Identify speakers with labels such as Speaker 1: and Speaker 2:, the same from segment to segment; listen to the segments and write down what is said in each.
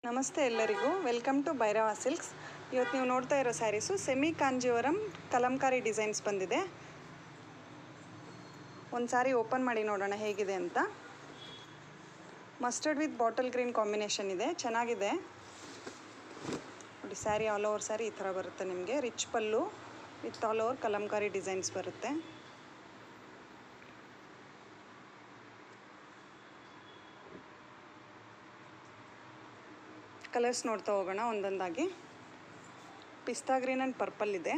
Speaker 1: ನಮಸ್ತೆ ಎಲ್ಲರಿಗೂ, welcome to Bhairava silks. ಇವತ್ತು ನೀವು ನೋಡ್ತಾ ಇರೋ ಸ್ಯಾರೀಸು ಸೆಮಿ ಕಾಂಜೀವರಂ ಕಲಂಕಾರಿ ಡಿಸೈನ್ಸ್ ಬಂದಿದೆ. ಒಂದು ಸಾರಿ ಓಪನ್ ಮಾಡಿ ನೋಡೋಣ ಹೇಗಿದೆ ಅಂತ. Mustard with bottle green combination ಇದೆ, ಚೆನ್ನಾಗಿದೆ ನೋಡಿ. ಸ್ಯಾರಿ ಆಲ್ ಓವರ್ ಸ್ಯಾರಿ ಈ ಥರ ಬರುತ್ತೆ ನಿಮಗೆ. Rich pallu with all over Kalamkari designs ಬರುತ್ತೆ. ಕಲರ್ಸ್ ನೋಡ್ತಾ ಹೋಗೋಣ ಒಂದೊಂದಾಗಿ. ಪಿಸ್ತಾ ಗ್ರೀನ್ ಆ್ಯಂಡ್ ಪರ್ಪಲ್ ಇದೆ,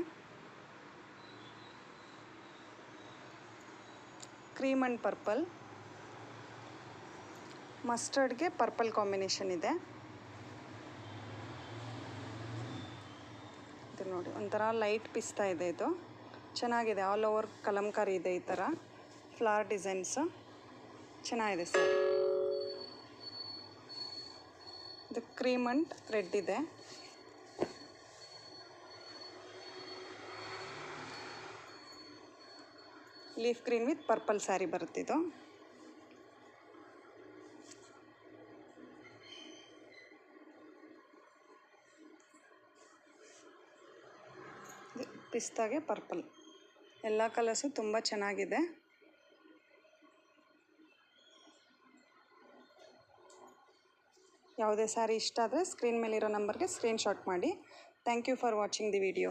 Speaker 1: ಕ್ರೀಮ್ ಆ್ಯಂಡ್ ಪರ್ಪಲ್, ಮಸ್ಟರ್ಡ್ಗೆ ಪರ್ಪಲ್ ಕಾಂಬಿನೇಷನ್ ಇದೆ. ಇದು ನೋಡಿ, ಒಂಥರ ಲೈಟ್ ಪಿಸ್ತಾ ಇದೆ. ಇದು ಚೆನ್ನಾಗಿದೆ, ಆಲ್ ಓವರ್ ಕಲಂಕಾರಿ ಇದೆ, ಈ ಥರ ಫ್ಲವರ್ ಡಿಸೈನ್ಸು ಚೆನ್ನಾಗಿದೆ ಸರ್. ಇದು ಕ್ರೀಮ್ ಆ್ಯಂಡ್ ರೆಡ್ ಇದೆ. Leaf green with purple sari ಬರುತ್ತಿದ್ದು. ಪಿಸ್ತಾಗೆ ಪರ್ಪಲ್, ಎಲ್ಲ ಕಲರ್ಸು ತುಂಬ ಚೆನ್ನಾಗಿದೆ. ಯಾವುದೇ ಸ್ಯಾರಿ ಇಷ್ಟ ಆದರೆ ಸ್ಕ್ರೀನ್ ಮೇಲಿರೋ ನಂಬರ್ಗೆ ಸ್ಕ್ರೀನ್ಶಾಟ್ ಮಾಡಿ. Thank you for watching the video.